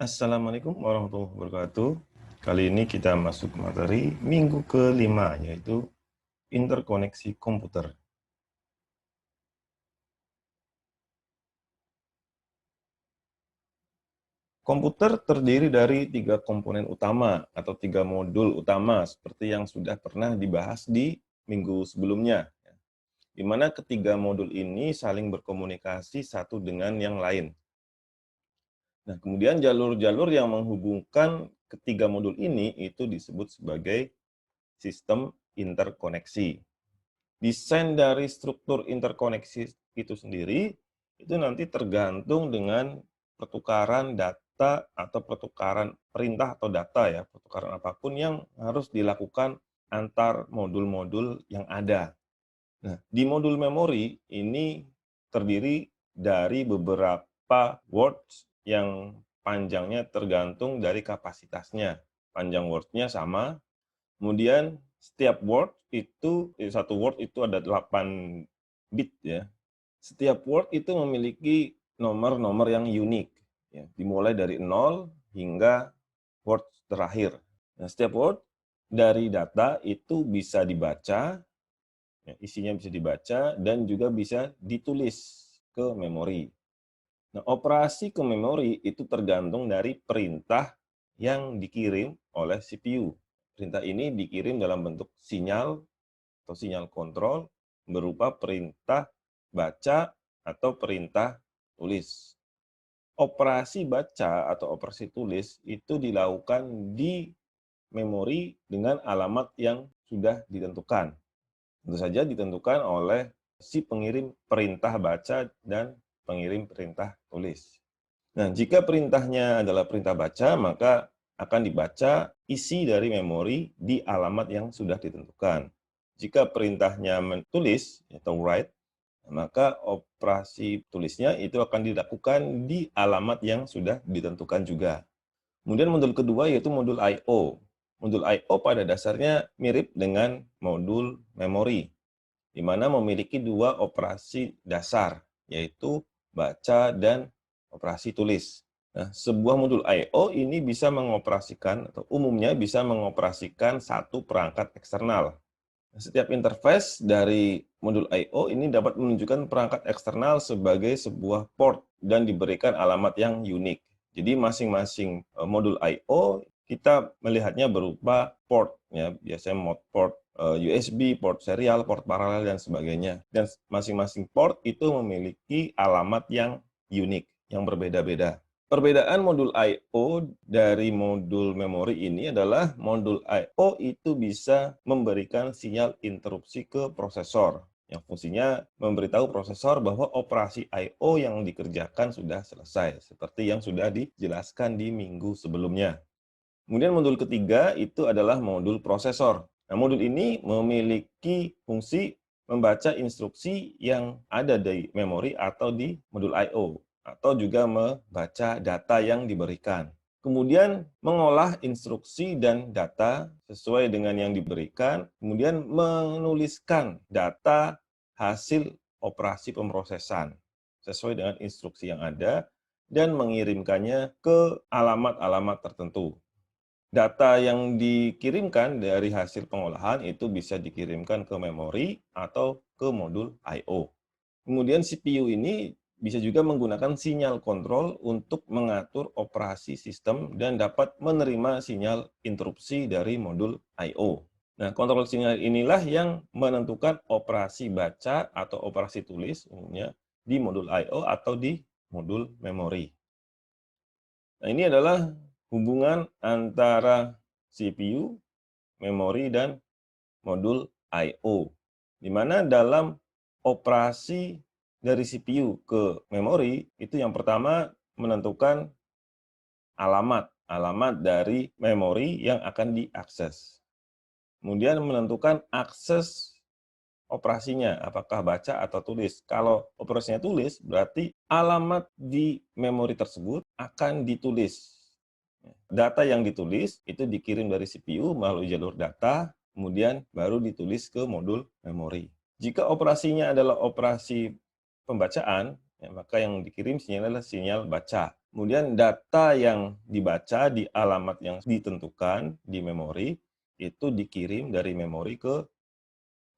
Assalamualaikum warahmatullahi wabarakatuh. Kali ini kita masuk ke materi minggu ke-5, yaitu interkoneksi komputer. Komputer terdiri dari 3 komponen utama atau 3 modul utama seperti yang sudah pernah dibahas di minggu sebelumnya, di mana ketiga modul ini saling berkomunikasi satu dengan yang lain. Nah, kemudian jalur-jalur yang menghubungkan ketiga modul ini itu disebut sebagai sistem interkoneksi. Desain dari struktur interkoneksi itu sendiri, itu nanti tergantung dengan pertukaran data atau pertukaran perintah atau data ya, pertukaran apapun yang harus dilakukan antar modul-modul yang ada. Nah, di modul memori ini terdiri dari beberapa words yang panjangnya tergantung dari kapasitasnya. Panjang word-nya sama, kemudian setiap word itu, satu word itu ada 8 bit ya. Setiap word itu memiliki nomor-nomor yang unik, ya, dimulai dari 0 hingga word terakhir. Nah, setiap word dari data itu bisa dibaca, ya, isinya bisa dibaca dan juga bisa ditulis ke memori. Nah, operasi ke memori itu tergantung dari perintah yang dikirim oleh CPU. Perintah ini dikirim dalam bentuk sinyal atau sinyal kontrol berupa perintah baca atau perintah tulis. Operasi baca atau operasi tulis itu dilakukan di memori dengan alamat yang sudah ditentukan. Tentu saja ditentukan oleh si pengirim perintah baca dan pengirim perintah tulis. Nah, jika perintahnya adalah perintah baca, maka akan dibaca isi dari memori di alamat yang sudah ditentukan. Jika perintahnya menulis atau write, maka operasi tulisnya itu akan dilakukan di alamat yang sudah ditentukan juga. Kemudian modul kedua yaitu modul I/O. Modul I/O pada dasarnya mirip dengan modul memori, di mana memiliki dua operasi dasar, yaitu baca dan operasi tulis. Nah, sebuah modul I/O ini bisa mengoperasikan atau umumnya bisa mengoperasikan satu perangkat eksternal. Setiap interface dari modul I/O ini dapat menunjukkan perangkat eksternal sebagai sebuah port dan diberikan alamat yang unik. Jadi masing-masing modul I/O kita melihatnya berupa port, ya, biasanya mod port USB, port serial, port paralel, dan sebagainya. Dan masing-masing port itu memiliki alamat yang unik, yang berbeda-beda. Perbedaan modul I/O dari modul memori ini adalah modul I/O itu bisa memberikan sinyal interupsi ke prosesor, yang fungsinya memberitahu prosesor bahwa operasi I/O yang dikerjakan sudah selesai, seperti yang sudah dijelaskan di minggu sebelumnya. Kemudian modul ketiga itu adalah modul prosesor. Nah, modul ini memiliki fungsi membaca instruksi yang ada di memori atau di modul I/O, atau juga membaca data yang diberikan. Kemudian mengolah instruksi dan data sesuai dengan yang diberikan, kemudian menuliskan data hasil operasi pemrosesan sesuai dengan instruksi yang ada dan mengirimkannya ke alamat-alamat tertentu. Data yang dikirimkan dari hasil pengolahan itu bisa dikirimkan ke memori atau ke modul I/O. Kemudian CPU ini bisa juga menggunakan sinyal kontrol untuk mengatur operasi sistem dan dapat menerima sinyal interupsi dari modul I/O. Nah, kontrol sinyal inilah yang menentukan operasi baca atau operasi tulis umumnya di modul I/O atau di modul memori. Nah, ini adalah hubungan antara CPU, memori, dan modul I/O. Di mana dalam operasi dari CPU ke memori, itu yang pertama menentukan alamat dari memori yang akan diakses. Kemudian menentukan akses operasinya, apakah baca atau tulis. Kalau operasinya tulis, berarti alamat di memori tersebut akan ditulis. Data yang ditulis itu dikirim dari CPU melalui jalur data, kemudian baru ditulis ke modul memori. Jika operasinya adalah operasi pembacaan, ya, maka yang dikirim sinyal adalah sinyal baca. Kemudian data yang dibaca di alamat yang ditentukan di memori, itu dikirim dari memori ke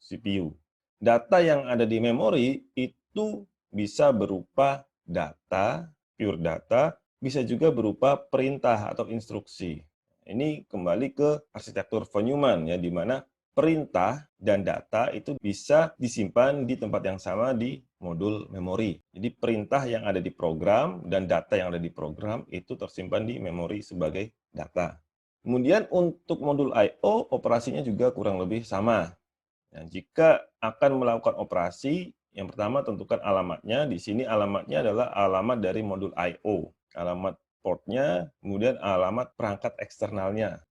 CPU. Data yang ada di memori itu bisa berupa data, pure data, bisa juga berupa perintah atau instruksi. Ini kembali ke arsitektur von Neumann ya, di mana perintah dan data itu bisa disimpan di tempat yang sama di modul memori. Jadi perintah yang ada di program dan data yang ada di program itu tersimpan di memori sebagai data. Kemudian untuk modul I/O operasinya juga kurang lebih sama. Nah, jika akan melakukan operasi, yang pertama tentukan alamatnya. Di sini alamatnya adalah alamat dari modul I/O. Alamat portnya, kemudian alamat perangkat eksternalnya.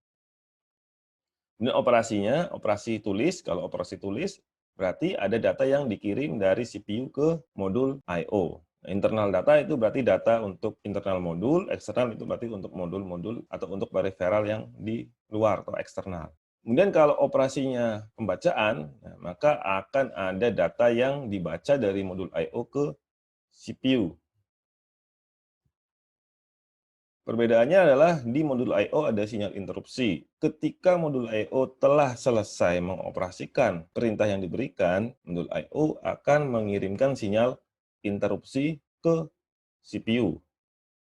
Kemudian operasinya, operasi tulis. Kalau operasi tulis, berarti ada data yang dikirim dari CPU ke modul I/O. Internal data itu berarti data untuk internal modul, eksternal itu berarti untuk modul-modul atau untuk peripheral yang di luar atau eksternal. Kemudian kalau operasinya pembacaan, nah, maka akan ada data yang dibaca dari modul I/O ke CPU. Perbedaannya adalah di modul I/O ada sinyal interupsi. Ketika modul I/O telah selesai mengoperasikan perintah yang diberikan, modul I/O akan mengirimkan sinyal interupsi ke CPU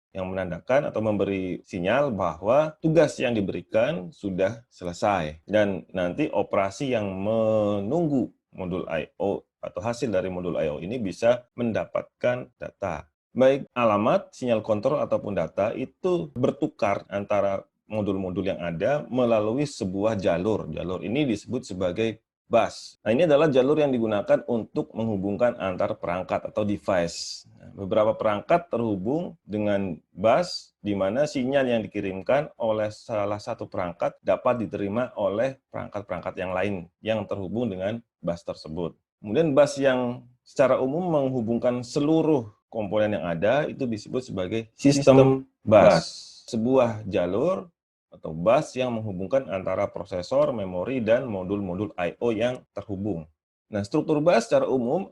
yang menandakan atau memberi sinyal bahwa tugas yang diberikan sudah selesai. Dan nanti operasi yang menunggu modul I/O atau hasil dari modul I/O ini bisa mendapatkan data. Baik alamat, sinyal kontrol, ataupun data itu bertukar antara modul-modul yang ada melalui sebuah jalur. Jalur ini disebut sebagai bus. Nah, ini adalah jalur yang digunakan untuk menghubungkan antar perangkat atau device. Nah, beberapa perangkat terhubung dengan bus, di mana sinyal yang dikirimkan oleh salah satu perangkat dapat diterima oleh perangkat-perangkat yang lain yang terhubung dengan bus tersebut. Kemudian bus yang secara umum menghubungkan seluruh komponen yang ada itu disebut sebagai sistem bus. Sebuah jalur atau bus yang menghubungkan antara prosesor, memori, dan modul-modul I/O yang terhubung. Nah, struktur bus secara umum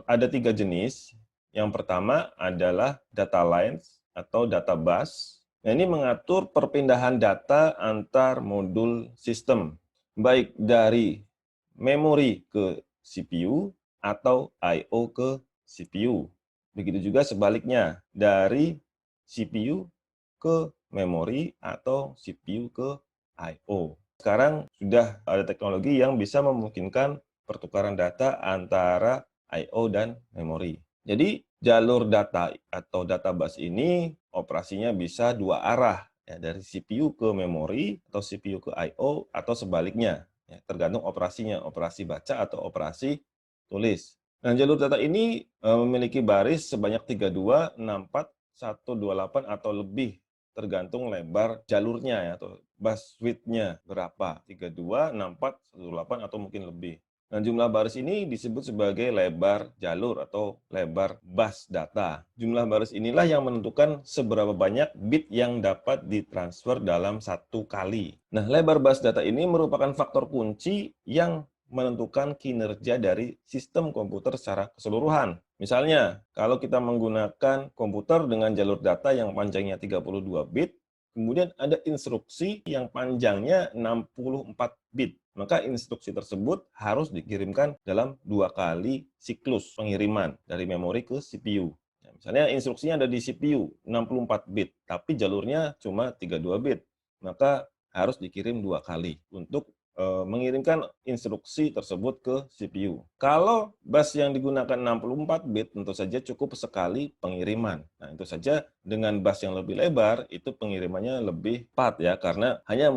ada 3 jenis. Yang pertama adalah data lines atau data bus. Nah, ini mengatur perpindahan data antar modul sistem, baik dari memori ke CPU atau I/O ke CPU. Begitu juga sebaliknya, dari CPU ke memori atau CPU ke I/O. Sekarang sudah ada teknologi yang bisa memungkinkan pertukaran data antara I/O dan memori. Jadi jalur data atau data bus ini operasinya bisa dua arah, ya, dari CPU ke memori atau CPU ke I/O atau sebaliknya, ya, tergantung operasinya, operasi baca atau operasi tulis. Nah, jalur data ini memiliki baris sebanyak 32, 64, 128 atau lebih, tergantung lebar jalurnya ya, atau bus width-nya berapa, 32, 64, 128 atau mungkin lebih. Nah, jumlah baris ini disebut sebagai lebar jalur atau lebar bus data. Jumlah baris inilah yang menentukan seberapa banyak bit yang dapat ditransfer dalam satu kali. Nah, lebar bus data ini merupakan faktor kunci yang menentukan kinerja dari sistem komputer secara keseluruhan. Misalnya, kalau kita menggunakan komputer dengan jalur data yang panjangnya 32 bit, kemudian ada instruksi yang panjangnya 64 bit, maka instruksi tersebut harus dikirimkan dalam 2 kali siklus pengiriman dari memori ke CPU. Nah, misalnya instruksinya ada di CPU 64 bit, tapi jalurnya cuma 32 bit, maka harus dikirim 2 kali untuk mengirimkan instruksi tersebut ke CPU. Kalau bus yang digunakan 64 bit, tentu saja cukup sekali pengiriman. Nah, itu saja dengan bus yang lebih lebar, itu pengirimannya lebih cepat ya, karena hanya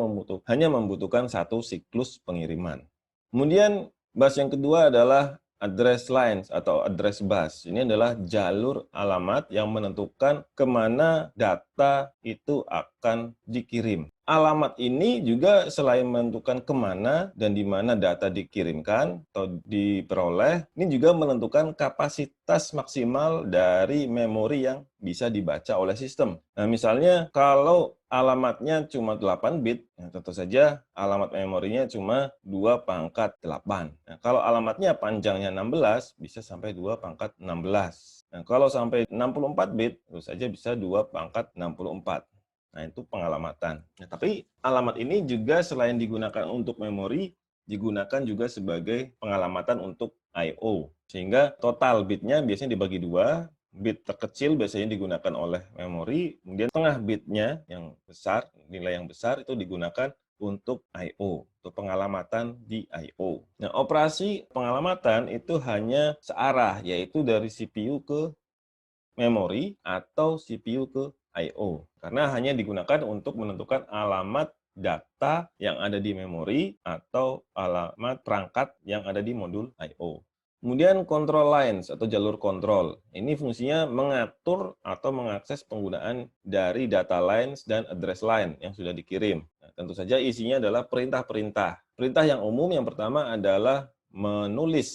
membutuhkan satu siklus pengiriman. Kemudian bus yang kedua adalah address lines atau address bus. Ini adalah jalur alamat yang menentukan kemana data itu akan dikirim. Alamat ini juga selain menentukan kemana dan di mana data dikirimkan atau diperoleh, ini juga menentukan kapasitas maksimal dari memori yang bisa dibaca oleh sistem. Nah, misalnya kalau alamatnya cuma 8 bit, ya tentu saja alamat memorinya cuma 2 pangkat 8. Nah, kalau alamatnya panjangnya 16, bisa sampai 2 pangkat 16. Nah, kalau sampai 64 bit, tentu saja bisa 2 pangkat 64. Nah, itu pengalamatan. Nah, tapi alamat ini juga selain digunakan untuk memori, digunakan juga sebagai pengalamatan untuk I/O. Sehingga total bitnya biasanya dibagi dua, bit terkecil biasanya digunakan oleh memori, kemudian tengah bitnya yang besar, nilai yang besar itu digunakan untuk I/O, untuk pengalamatan di I/O. Nah, operasi pengalamatan itu hanya searah, yaitu dari CPU ke memori atau CPU ke I/O. Karena hanya digunakan untuk menentukan alamat data yang ada di memori atau alamat perangkat yang ada di modul I/O. Kemudian control lines atau jalur kontrol. Ini fungsinya mengatur atau mengakses penggunaan dari data lines dan address line yang sudah dikirim. Nah, tentu saja isinya adalah perintah-perintah. Perintah yang umum yang pertama adalah menulis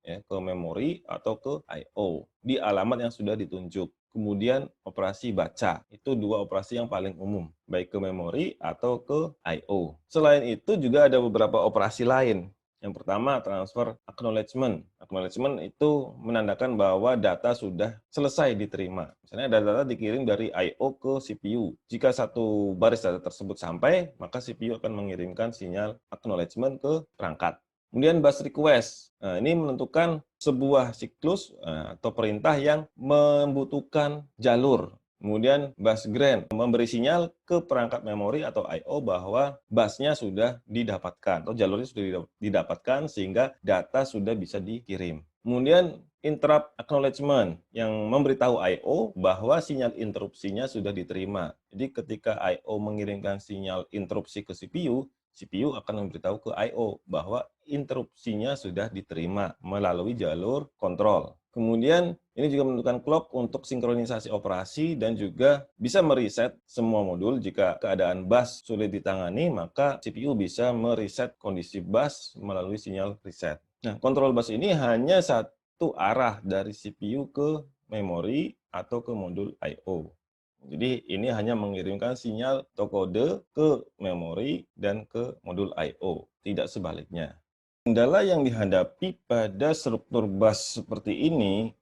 ya, ke memori atau ke I/O di alamat yang sudah ditunjuk. Kemudian operasi baca, itu dua operasi yang paling umum, baik ke memori atau ke I/O. Selain itu juga ada beberapa operasi lain. Yang pertama, transfer acknowledgement. Acknowledgement itu menandakan bahwa data sudah selesai diterima. Misalnya ada data dikirim dari I/O ke CPU. Jika satu baris data tersebut sampai, maka CPU akan mengirimkan sinyal acknowledgement ke perangkat. Kemudian bus request. Nah, ini menentukan sebuah siklus atau perintah yang membutuhkan jalur. Kemudian bus grant memberi sinyal ke perangkat memori atau I/O bahwa busnya sudah didapatkan atau jalurnya sudah didapatkan sehingga data sudah bisa dikirim. Kemudian interrupt acknowledgement yang memberitahu I/O bahwa sinyal interupsinya sudah diterima. Jadi ketika I/O mengirimkan sinyal interupsi ke CPU, CPU akan memberitahu ke I/O bahwa interupsinya sudah diterima melalui jalur kontrol. Kemudian ini juga menentukan clock untuk sinkronisasi operasi dan juga bisa mereset semua modul. Jika keadaan bus sulit ditangani, maka CPU bisa mereset kondisi bus melalui sinyal reset. Nah, kontrol bus ini hanya satu arah dari CPU ke memori atau ke modul I/O. Jadi ini hanya mengirimkan sinyal atau kode ke memori dan ke modul I/O, tidak sebaliknya. Kendala yang dihadapi pada struktur bus seperti ini,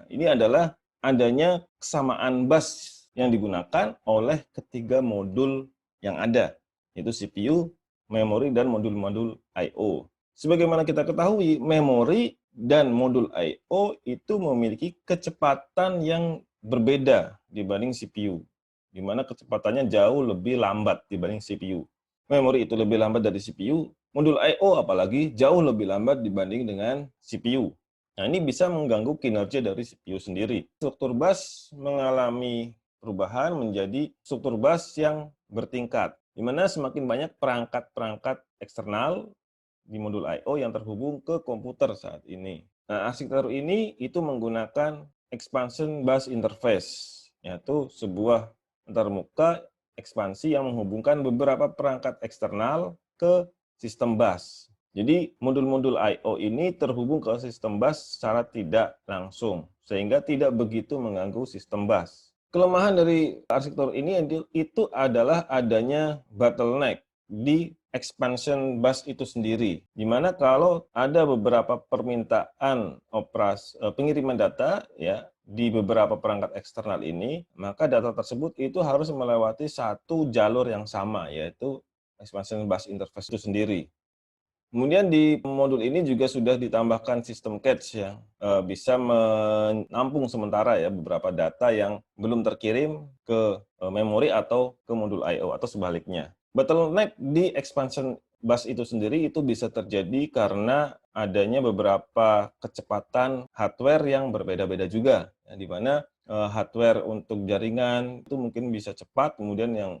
ini adalah adanya kesamaan bus yang digunakan oleh ketiga modul yang ada, yaitu CPU, memori, dan modul-modul I/O. Sebagaimana kita ketahui, memori dan modul I/O itu memiliki kecepatan yang berbeda dibanding CPU, di mana kecepatannya jauh lebih lambat dibanding CPU. Memori itu lebih lambat dari CPU, modul I/O apalagi jauh lebih lambat dibanding dengan CPU. Nah, ini bisa mengganggu kinerja dari CPU sendiri. Struktur bus mengalami perubahan menjadi struktur bus yang bertingkat, di mana semakin banyak perangkat-perangkat eksternal di modul I/O yang terhubung ke komputer saat ini. Nah, arsitektur ini itu menggunakan expansion bus interface, yaitu sebuah antarmuka ekspansi yang menghubungkan beberapa perangkat eksternal ke sistem bus. Jadi modul-modul I/O ini terhubung ke sistem bus secara tidak langsung, sehingga tidak begitu mengganggu sistem bus. Kelemahan dari arsitektur ini itu adalah adanya bottleneck di expansion bus itu sendiri, di mana kalau ada beberapa permintaan pengiriman data ya di beberapa perangkat eksternal ini, maka data tersebut itu harus melewati satu jalur yang sama, yaitu expansion bus interface itu sendiri. Kemudian di modul ini juga sudah ditambahkan sistem cache yang bisa menampung sementara ya beberapa data yang belum terkirim ke memori atau ke modul I/O atau sebaliknya. Bottleneck di expansion bus itu sendiri itu bisa terjadi karena adanya beberapa kecepatan hardware yang berbeda-beda juga, ya, di mana hardware untuk jaringan itu mungkin bisa cepat, kemudian yang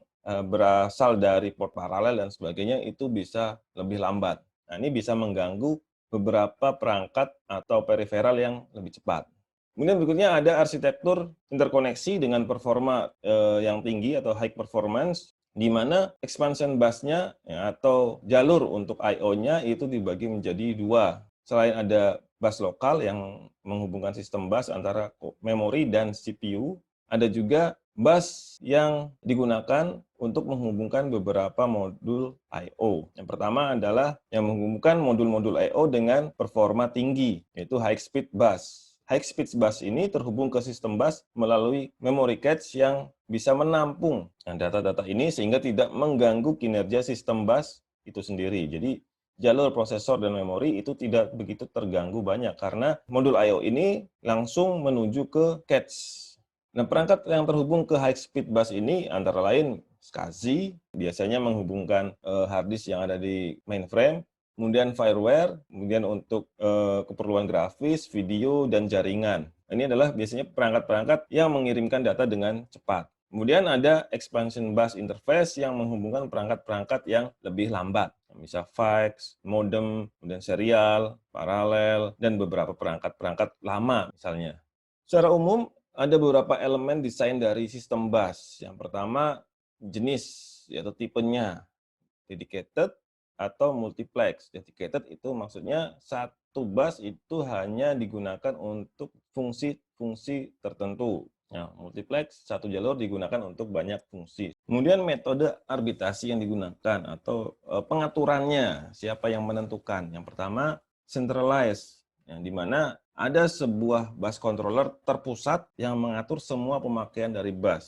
berasal dari port paralel dan sebagainya itu bisa lebih lambat. Nah, ini bisa mengganggu beberapa perangkat atau periferal yang lebih cepat. Kemudian berikutnya ada arsitektur interkoneksi dengan performa yang tinggi atau high performance, di mana expansion bus-nya ya, atau jalur untuk I/O-nya itu dibagi menjadi dua. Selain ada bus lokal yang menghubungkan sistem bus antara memori dan CPU, ada juga bus yang digunakan untuk menghubungkan beberapa modul I/O. Yang pertama adalah yang menghubungkan modul-modul I/O dengan performa tinggi, yaitu high speed bus. High speed bus ini terhubung ke sistem bus melalui memory cache yang bisa menampung data-data ini sehingga tidak mengganggu kinerja sistem bus itu sendiri. Jadi jalur prosesor dan memori itu tidak begitu terganggu banyak karena modul I/O ini langsung menuju ke cache. Nah, perangkat yang terhubung ke high speed bus ini antara lain SCSI, biasanya menghubungkan hard disk yang ada di mainframe, kemudian fireware, kemudian untuk keperluan grafis, video, dan jaringan. Ini adalah biasanya perangkat-perangkat yang mengirimkan data dengan cepat. Kemudian ada expansion bus interface yang menghubungkan perangkat-perangkat yang lebih lambat. Misal fax, modem, kemudian serial, paralel, dan beberapa perangkat-perangkat lama misalnya. Secara umum, ada beberapa elemen desain dari sistem bus. Yang pertama, jenis yaitu tipenya dedicated atau multiplex. Dedicated itu maksudnya satu bus itu hanya digunakan untuk fungsi-fungsi tertentu. Nah, multiplex satu jalur digunakan untuk banyak fungsi. Kemudian metode arbitrasi yang digunakan atau pengaturannya, siapa yang menentukan. Yang pertama, centralized, yang dimana ada sebuah bus controller terpusat yang mengatur semua pemakaian dari bus.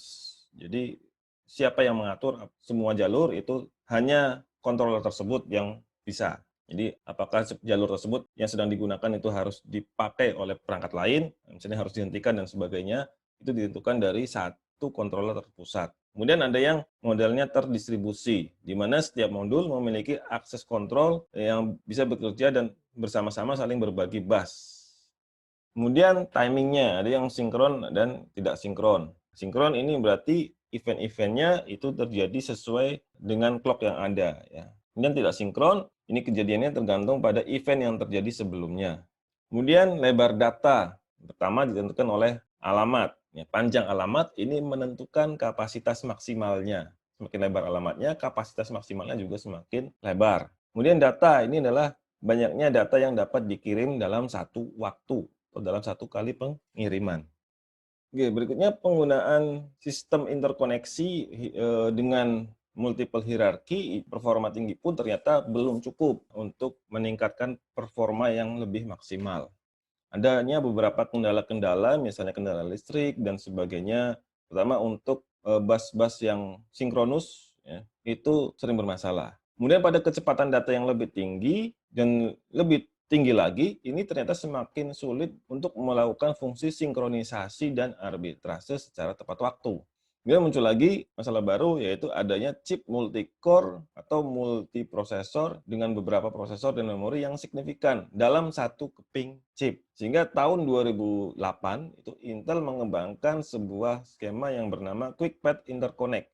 Jadi siapa yang mengatur semua jalur itu hanya controller tersebut yang bisa. Jadi apakah jalur tersebut yang sedang digunakan itu harus dipakai oleh perangkat lain, misalnya harus dihentikan dan sebagainya, itu ditentukan dari satu controller terpusat. Kemudian ada yang modelnya terdistribusi, di mana setiap modul memiliki akses kontrol yang bisa bekerja dan bersama-sama saling berbagi bus. Kemudian timingnya, ada yang sinkron dan tidak sinkron. Sinkron ini berarti event-eventnya itu terjadi sesuai dengan clock yang ada. Ya. Kemudian tidak sinkron, ini kejadiannya tergantung pada event yang terjadi sebelumnya. Kemudian lebar data, pertama ditentukan oleh alamat. Ya, panjang alamat ini menentukan kapasitas maksimalnya. Semakin lebar alamatnya, kapasitas maksimalnya juga semakin lebar. Kemudian data, ini adalah banyaknya data yang dapat dikirim dalam satu waktu atau dalam satu kali pengiriman. Oke, berikutnya penggunaan sistem interkoneksi dengan multiple hierarki, performa tinggi pun ternyata belum cukup untuk meningkatkan performa yang lebih maksimal. Adanya beberapa kendala-kendala, misalnya kendala listrik dan sebagainya, terutama untuk bus-bus yang sinkronus, ya, itu sering bermasalah. Kemudian pada kecepatan data yang lebih tinggi dan lebih tinggi lagi, ini ternyata semakin sulit untuk melakukan fungsi sinkronisasi dan arbitrase secara tepat waktu. Kemudian muncul lagi masalah baru, yaitu adanya chip multi-core atau multiprosesor dengan beberapa prosesor dan memori yang signifikan dalam satu keping chip. Sehingga tahun 2008 itu Intel mengembangkan sebuah skema yang bernama Quick Path Interconnect.